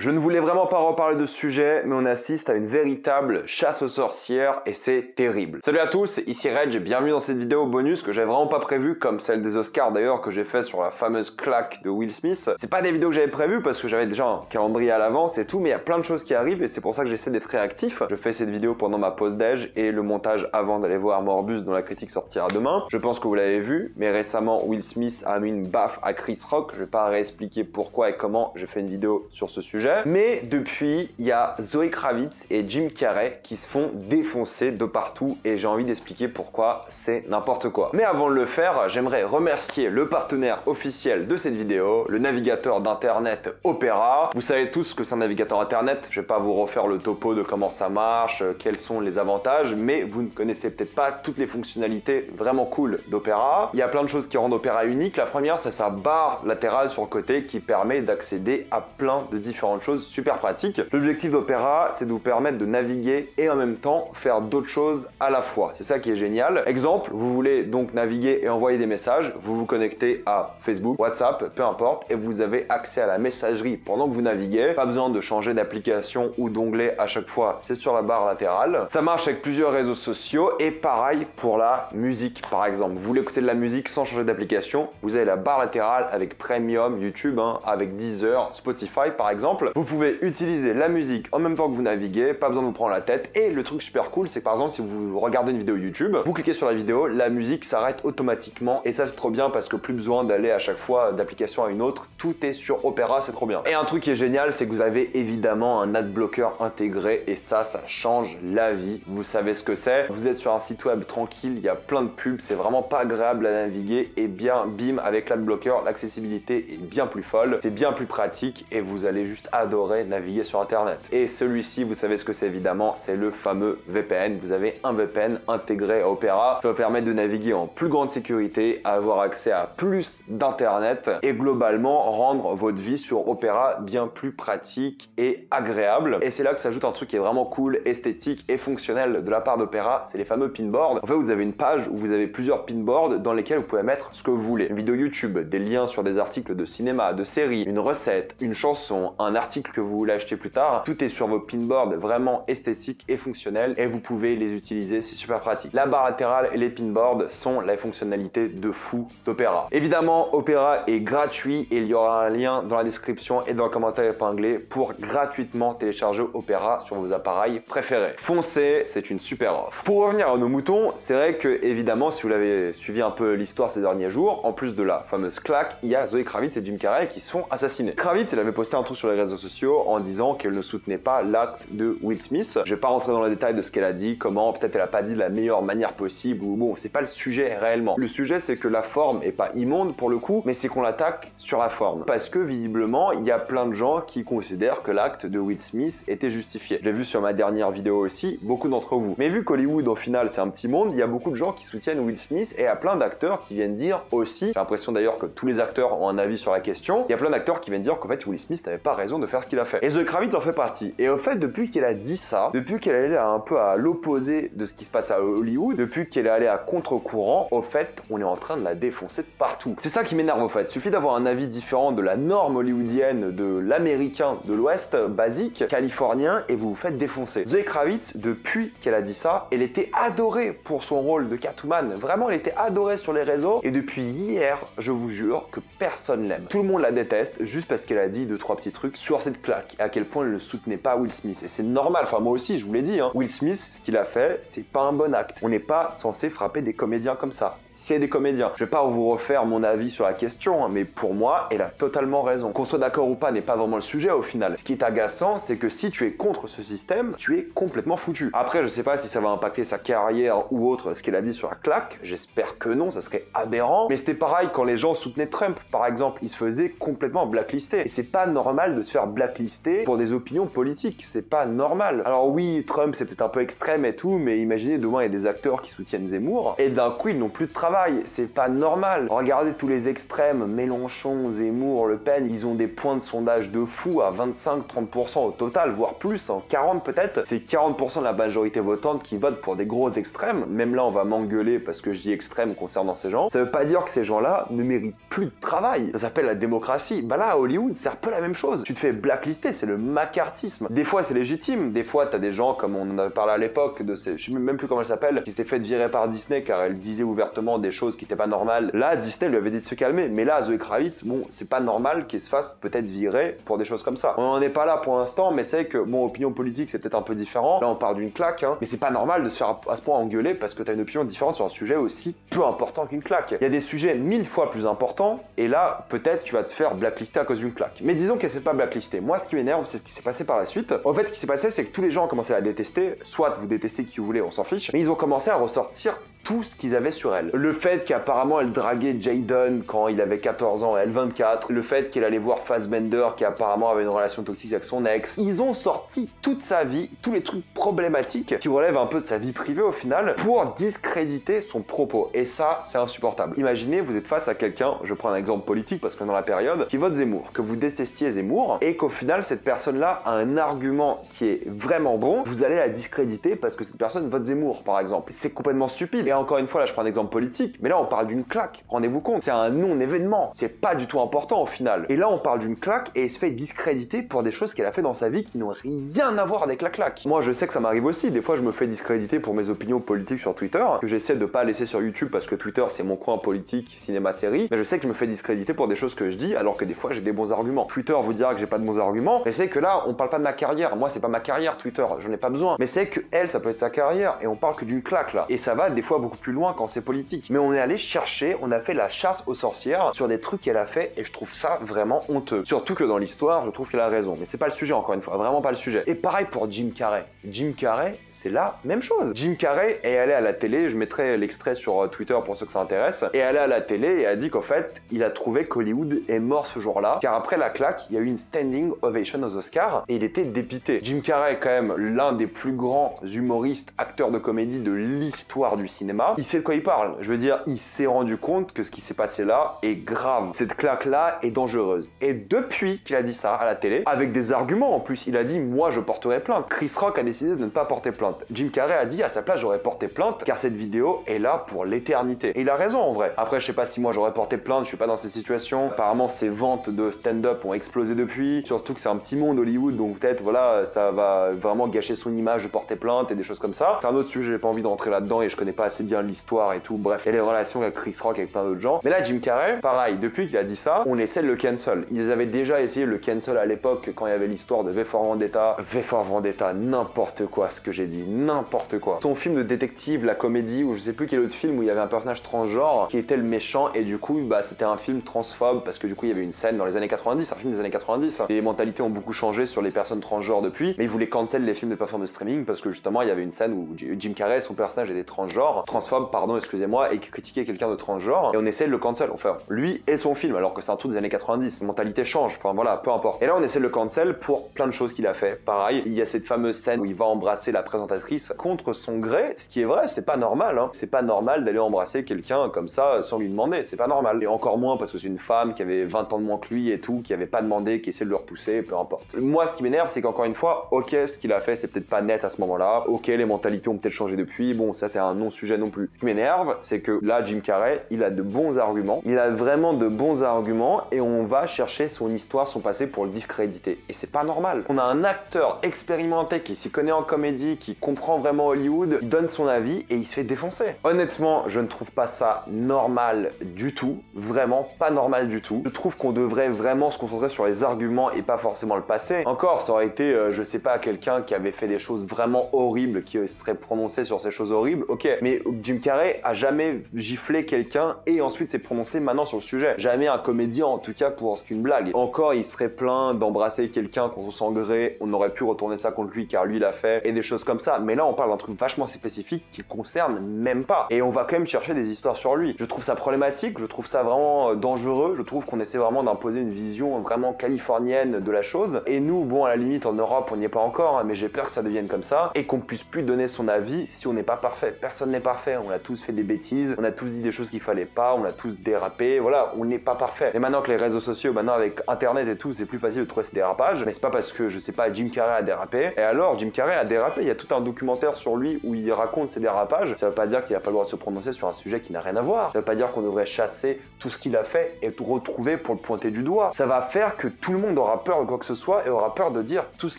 Je ne voulais vraiment pas reparler de ce sujet, mais on assiste à une véritable chasse aux sorcières et c'est terrible. Salut à tous, ici Reg et bienvenue dans cette vidéo bonus que j'avais vraiment pas prévue, comme celle des Oscars d'ailleurs que j'ai fait sur la fameuse claque de Will Smith. C'est pas des vidéos que j'avais prévues parce que j'avais déjà un calendrier à l'avance et tout, mais il y a plein de choses qui arrivent et c'est pour ça que j'essaie d'être réactif. Je fais cette vidéo pendant ma pause déj et le montage avant d'aller voir Morbius dont la critique sortira demain. Je pense que vous l'avez vu, mais récemment Will Smith a mis une baffe à Chris Rock. Je vais pas réexpliquer pourquoi et comment, j'ai fait une vidéo sur ce sujet. Mais depuis, il y a Zoé Kravitz et Jim Carrey qui se font défoncer de partout et j'ai envie d'expliquer pourquoi c'est n'importe quoi. Mais avant de le faire, j'aimerais remercier le partenaire officiel de cette vidéo, le navigateur d'internet Opera. Vous savez tous ce que c'est un navigateur internet, je vais pas vous refaire le topo de comment ça marche, quels sont les avantages, mais vous ne connaissez peut-être pas toutes les fonctionnalités vraiment cool d'Opera. Il y a plein de choses qui rendent Opera unique. La première, c'est sa barre latérale sur le côté qui permet d'accéder à plein de différentes choses super pratiques. L'objectif d'Opera, c'est de vous permettre de naviguer et en même temps faire d'autres choses à la fois. C'est ça qui est génial. Exemple, vous voulez donc naviguer et envoyer des messages, vous vous connectez à Facebook, WhatsApp, peu importe, et vous avez accès à la messagerie pendant que vous naviguez. Pas besoin de changer d'application ou d'onglet à chaque fois, c'est sur la barre latérale. Ça marche avec plusieurs réseaux sociaux et pareil pour la musique par exemple. Vous voulez écouter de la musique sans changer d'application, vous avez la barre latérale avec Premium, YouTube, avec Deezer, Spotify par exemple. Vous pouvez utiliser la musique en même temps que vous naviguez, pas besoin de vous prendre la tête. Et le truc super cool, c'est que par exemple si vous regardez une vidéo YouTube, vous cliquez sur la vidéo, la musique s'arrête automatiquement et ça c'est trop bien parce que plus besoin d'aller à chaque fois d'application à une autre, tout est sur Opera, c'est trop bien. Et un truc qui est génial, c'est que vous avez évidemment un adblocker intégré et ça change la vie. Vous savez ce que c'est, vous êtes sur un site web tranquille, il y a plein de pubs, c'est vraiment pas agréable à naviguer et bien bim, avec l'adblocker, l'accessibilité est bien plus folle, c'est bien plus pratique et vous allez juste adorer naviguer sur internet. Et celui-ci, vous savez ce que c'est évidemment, c'est le fameux VPN. Vous avez un VPN intégré à Opera, ça va permettre de naviguer en plus grande sécurité, avoir accès à plus d'internet et globalement rendre votre vie sur Opera bien plus pratique et agréable. Et c'est là que s'ajoute un truc qui est vraiment cool, esthétique et fonctionnel de la part d'Opera, c'est les fameux pinboards. En fait, vous avez une page où vous avez plusieurs pinboards dans lesquels vous pouvez mettre ce que vous voulez. Une vidéo YouTube, des liens sur des articles de cinéma, de séries, une recette, une chanson, un article que vous voulez acheter plus tard. Tout est sur vos pinboards vraiment esthétiques et fonctionnels et vous pouvez les utiliser, c'est super pratique. La barre latérale et les pinboards sont la fonctionnalité de fou d'Opera. Évidemment, Opera est gratuit et il y aura un lien dans la description et dans le commentaire épinglé pour gratuitement télécharger Opera sur vos appareils préférés. Foncez, c'est une super offre. Pour revenir à nos moutons, c'est vrai que évidemment, si vous l'avez suivi un peu l'histoire ces derniers jours, en plus de la fameuse claque, il y a Zoé Kravitz et Jim Carrey qui se font assassiner. Kravitz, elle avait posté un truc sur les réseaux sociaux en disant qu'elle ne soutenait pas l'acte de Will Smith. Je vais pas rentrer dans les détails de ce qu'elle a dit, comment, peut-être elle a pas dit de la meilleure manière possible ou bon, c'est pas le sujet réellement. Le sujet, c'est que la forme est pas immonde pour le coup, mais c'est qu'on l'attaque sur la forme. Parce que visiblement, il y a plein de gens qui considèrent que l'acte de Will Smith était justifié. Je l'ai vu sur ma dernière vidéo aussi, beaucoup d'entre vous. Mais vu qu'Hollywood, au final, c'est un petit monde, il y a beaucoup de gens qui soutiennent Will Smith et il y a plein d'acteurs qui viennent dire aussi, j'ai l'impression d'ailleurs que tous les acteurs ont un avis sur la question, il y a plein d'acteurs qui viennent dire qu'en fait Will Smith n'avait pas raison de faire ce qu'il a fait. Et Zoé Kravitz en fait partie. Et au fait, depuis qu'elle a dit ça, depuis qu'elle est allée un peu à l'opposé de ce qui se passe à Hollywood, depuis qu'elle est allée à contre-courant, au fait, on est en train de la défoncer de partout. C'est ça qui m'énerve au fait. Il suffit d'avoir un avis différent de la norme hollywoodienne, de l'américain de l'Ouest, basique, californien, et vous vous faites défoncer. Zoé Kravitz, depuis qu'elle a dit ça, elle était adorée pour son rôle de Catwoman. Vraiment, elle était adorée sur les réseaux. Et depuis hier, je vous jure que personne l'aime. Tout le monde la déteste juste parce qu'elle a dit 2-3 petits trucs sur cette claque. Et à quel point elle ne soutenait pas Will Smith. Et c'est normal, enfin moi aussi, je vous l'ai dit. Will Smith, ce qu'il a fait, c'est pas un bon acte. On n'est pas censé frapper des comédiens comme ça. C'est des comédiens. Je vais pas vous refaire mon avis sur la question, mais pour moi, elle a totalement raison. Qu'on soit d'accord ou pas n'est pas vraiment le sujet au final. Ce qui est agaçant, c'est que si tu es contre ce système, tu es complètement foutu. Après, je sais pas si ça va impacter sa carrière ou autre, ce qu'il a dit sur la claque. J'espère que non, ça serait aberrant. Mais c'était pareil quand les gens soutenaient Trump, par exemple. Ils se faisaient complètement blacklister. Et c'est pas normal de se faire blacklister pour des opinions politiques. C'est pas normal. Alors oui, Trump, c'est peut-être un peu extrême et tout, mais imaginez demain, il y a des acteurs qui soutiennent Zemmour, et d'un coup, ils n'ont plus de travail, c'est pas normal. Regardez tous les extrêmes, Mélenchon, Zemmour, Le Pen, ils ont des points de sondage de fou à 25-30% au total, voire plus, en 40 peut-être. C'est 40% de la majorité votante qui vote pour des gros extrêmes. Même là, on va m'engueuler parce que je dis extrême concernant ces gens. Ça veut pas dire que ces gens-là ne méritent plus de travail. Ça s'appelle la démocratie. Bah là, à Hollywood, c'est un peu la même chose. Tu te fais blacklister, c'est le macartisme. Des fois, c'est légitime. Des fois, t'as des gens, comme on en avait parlé à l'époque, de ces, je sais même plus comment elle s'appelle, qui s'était fait virer par Disney car elle disait ouvertement des choses qui étaient pas normales. Là, Disney lui avait dit de se calmer. Mais là, Zoe Kravitz, bon, c'est pas normal qu'elle se fasse peut-être virer pour des choses comme ça. On n'en est pas là pour l'instant, mais c'est que, bon, opinion politique, c'est peut-être un peu différent. Là, on parle d'une claque, hein. Mais c'est pas normal de se faire à ce point engueuler parce que t'as une opinion différente sur un sujet aussi peu important qu'une claque. Il y a des sujets 1000 fois plus importants, et là, peut-être tu vas te faire blacklister à cause d'une claque. Mais disons qu'elle s'est pas blacklistée. Moi, ce qui m'énerve, c'est ce qui s'est passé par la suite. En fait, ce qui s'est passé, c'est que tous les gens ont commencé à la détester. Soit vous détestez qui vous voulez, on s'en fiche. Mais ils ont commencé à ressortir tout ce qu'ils avaient sur elle. Le fait qu'apparemment elle draguait Jaden quand il avait 14 ans et elle 24. Le fait qu'elle allait voir Fassbender qui apparemment avait une relation toxique avec son ex. Ils ont sorti toute sa vie, tous les trucs problématiques qui relèvent un peu de sa vie privée au final pour discréditer son propos. Et ça, c'est insupportable. Imaginez, vous êtes face à quelqu'un, je prends un exemple politique parce que dans la période, qui vote Zemmour, que vous détestiez Zemmour et qu'au final cette personne-là a un argument qui est vraiment bon, vous allez la discréditer parce que cette personne vote Zemmour par exemple. C'est complètement stupide. Et encore une fois, là je prends un exemple politique, mais là on parle d'une claque. Rendez-vous compte, c'est un non-événement. C'est pas du tout important au final. Et là on parle d'une claque et elle se fait discréditer pour des choses qu'elle a fait dans sa vie qui n'ont rien à voir avec la claque. Moi je sais que ça m'arrive aussi. Des fois je me fais discréditer pour mes opinions politiques sur Twitter, que j'essaie de pas laisser sur YouTube parce que Twitter c'est mon coin politique, cinéma, série. Mais je sais que je me fais discréditer pour des choses que je dis alors que des fois j'ai des bons arguments. Twitter vous dira que j'ai pas de bons arguments, mais c'est que là on parle pas de ma carrière. Moi c'est pas ma carrière Twitter, j'en ai pas besoin. Mais c'est que elle, ça peut être sa carrière et on parle que d'une claque là. Et ça va des fois beaucoup plus loin quand c'est politique. Mais on est allé chercher, on a fait la chasse aux sorcières sur des trucs qu'elle a fait et je trouve ça vraiment honteux. Surtout que dans l'histoire, je trouve qu'elle a raison. Mais c'est pas le sujet encore une fois, vraiment pas le sujet. Et pareil pour Jim Carrey. Jim Carrey, c'est la même chose. Jim Carrey est allé à la télé, je mettrai l'extrait sur Twitter pour ceux que ça intéresse, est allé à la télé et a dit qu'en fait, il a trouvé qu'Hollywood est mort ce jour-là, car après la claque, il y a eu une standing ovation aux Oscars et il était dépité. Jim Carrey est quand même l'un des plus grands humoristes, acteurs de comédie de l'histoire du cinéma. Il sait de quoi il parle. Je veux dire, il s'est rendu compte que ce qui s'est passé là est grave. Cette claque-là est dangereuse. Et depuis qu'il a dit ça à la télé, avec des arguments en plus, il a dit « Moi, je porterai plainte ». Chris Rock a décidé de ne pas porter plainte. Jim Carrey a dit « À sa place, j'aurais porté plainte, car cette vidéo est là pour l'éternité ». Et il a raison en vrai. Après, je sais pas si moi j'aurais porté plainte, je suis pas dans ces situations. Apparemment, ses ventes de stand-up ont explosé depuis. Surtout que c'est un petit monde Hollywood, donc peut-être, voilà, ça va vraiment gâcher son image de porter plainte et des choses comme ça. C'est un autre sujet, j'ai pas envie de rentrer là-dedans et je connais pas assez bien l'histoire et tout. Bref, et les relations avec Chris Rock, avec plein d'autres gens. Mais là, Jim Carrey, pareil, depuis qu'il a dit ça, on essaie de le cancel. Ils avaient déjà essayé de le cancel à l'époque quand il y avait l'histoire de V for Vendetta. V for Vendetta, n'importe quoi ce que j'ai dit, n'importe quoi. Son film de détective, la comédie, ou je sais plus quel autre film où il y avait un personnage transgenre qui était le méchant et du coup, bah c'était un film transphobe parce que du coup, il y avait une scène dans les années 90, un film des années 90. Les mentalités ont beaucoup changé sur les personnes transgenres depuis, mais ils voulaient cancel les films des plateformes de streaming parce que justement, il y avait une scène où Jim Carrey, son personnage était transphobe, pardon, excusez-moi, et qui critiquait quelqu'un de transgenre et on essaie de le cancel, enfin, lui et son film, alors que c'est un truc des années 90. La mentalité change, enfin voilà, peu importe. Et là, on essaie de le cancel pour plein de choses qu'il a fait. Pareil, il y a cette fameuse scène où il va embrasser la présentatrice contre son gré, ce qui est vrai, c'est pas normal, hein. C'est pas normal d'aller embrasser quelqu'un comme ça sans lui demander, c'est pas normal. Et encore moins parce que c'est une femme qui avait 20 ans de moins que lui et tout, qui avait pas demandé, qui essaie de le repousser, peu importe. Moi, ce qui m'énerve, c'est qu'encore une fois, ok, ce qu'il a fait, c'est peut-être pas net à ce moment-là, ok, les mentalités ont peut-être changé depuis, bon, ça c'est un non-sujet non plus. Ce qui m'énerve, c'est que là, Jim Carrey, il a de bons arguments, il a vraiment de bons arguments et on va chercher son histoire, son passé pour le discréditer. Et c'est pas normal. On a un acteur expérimenté qui s'y connaît en comédie, qui comprend vraiment Hollywood, qui donne son avis et il se fait défoncer. Honnêtement, je ne trouve pas ça normal du tout, vraiment pas normal du tout. Je trouve qu'on devrait vraiment se concentrer sur les arguments et pas forcément le passé. Encore, ça aurait été, je sais pas, quelqu'un qui avait fait des choses vraiment horribles, qui serait prononcé sur ces choses horribles, ok. Mais Jim Carrey a jamais giflé quelqu'un et ensuite s'est prononcé maintenant sur le sujet. Jamais un comédien, en tout cas pour ce qu'une blague. Encore, il serait plein d'embrasser quelqu'un contre son gré, on aurait pu retourner ça contre lui car lui l'a fait, et des choses comme ça. Mais là, on parle d'un truc vachement spécifique qui le concerne même pas. Et on va quand même chercher des histoires sur lui. Je trouve ça problématique, je trouve ça vraiment dangereux, je trouve qu'on essaie vraiment d'imposer une vision vraiment californienne de la chose. Et nous, bon, à la limite, en Europe, on n'y est pas encore, hein, mais j'ai peur que ça devienne comme ça, et qu'on puisse plus donner son avis si on n'est pas parfait. Personne n'est parfait. parfait, on a tous fait des bêtises, on a tous dit des choses qu'il fallait pas, on a tous dérapé, voilà, on n'est pas parfait. Et maintenant que les réseaux sociaux, maintenant avec internet et tout, c'est plus facile de trouver ces dérapages, mais c'est pas parce que, je sais pas, Jim Carrey a dérapé, et alors Jim Carrey a dérapé, il y a tout un documentaire sur lui où il raconte ses dérapages, ça veut pas dire qu'il a pas le droit de se prononcer sur un sujet qui n'a rien à voir, ça veut pas dire qu'on devrait chasser tout ce qu'il a fait et tout retrouver pour le pointer du doigt, ça va faire que tout le monde aura peur de quoi que ce soit et aura peur de dire tout ce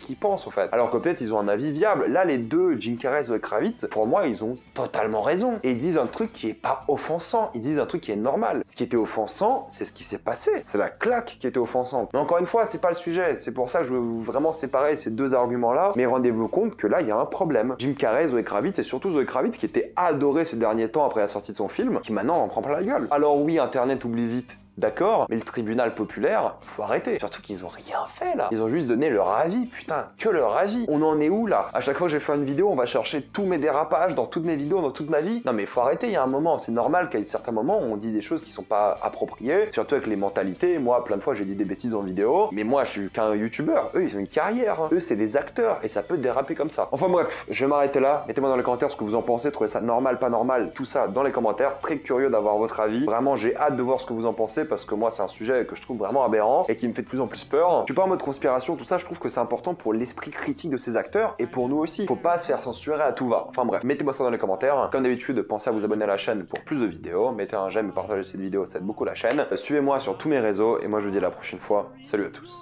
qu'il pense en fait, alors que peut-être ils ont un avis viable. Là les deux, Jim Carrey et Zoe Kravitz, pour moi ils ont totalement raison, et ils disent un truc qui est pas offensant, ils disent un truc qui est normal. Ce qui était offensant, c'est ce qui s'est passé, c'est la claque qui était offensante. Mais encore une fois, c'est pas le sujet, c'est pour ça que je veux vraiment séparer ces deux arguments-là, mais rendez-vous compte que là, il y a un problème. Jim Carrey, Zoe Kravitz, et surtout Zoe Kravitz, qui était adorée ces derniers temps après la sortie de son film, qui maintenant en prend plein la gueule. Alors oui, Internet oublie vite, d'accord, mais le tribunal populaire, faut arrêter. Surtout qu'ils ont rien fait là. Ils ont juste donné leur avis, putain, que leur avis. On en est où là? À chaque fois que je vais faire une vidéo, on va chercher tous mes dérapages dans toutes mes vidéos, dans toute ma vie. Non mais faut arrêter, il y a un moment. C'est normal qu'à certains moments, on dit des choses qui sont pas appropriées, surtout avec les mentalités. Moi, plein de fois, j'ai dit des bêtises en vidéo, mais moi, je suis qu'un youtubeur. Eux, ils ont une carrière. Hein. Eux, c'est des acteurs et ça peut déraper comme ça. Enfin bref, je vais m'arrêter là. Mettez-moi dans les commentaires ce que vous en pensez. Trouvez ça normal, pas normal, tout ça dans les commentaires. Très curieux d'avoir votre avis. Vraiment, j'ai hâte de voir ce que vous en pensez parce que moi, c'est un sujet que je trouve vraiment aberrant et qui me fait de plus en plus peur. Je suis pas en mode conspiration, tout ça, je trouve que c'est important pour l'esprit critique de ces acteurs et pour nous aussi. Faut pas se faire censurer à tout va. Enfin bref, mettez-moi ça dans les commentaires. Comme d'habitude, pensez à vous abonner à la chaîne pour plus de vidéos. Mettez un j'aime et partagez cette vidéo, ça aide beaucoup la chaîne. Suivez-moi sur tous mes réseaux et moi je vous dis à la prochaine fois. Salut à tous.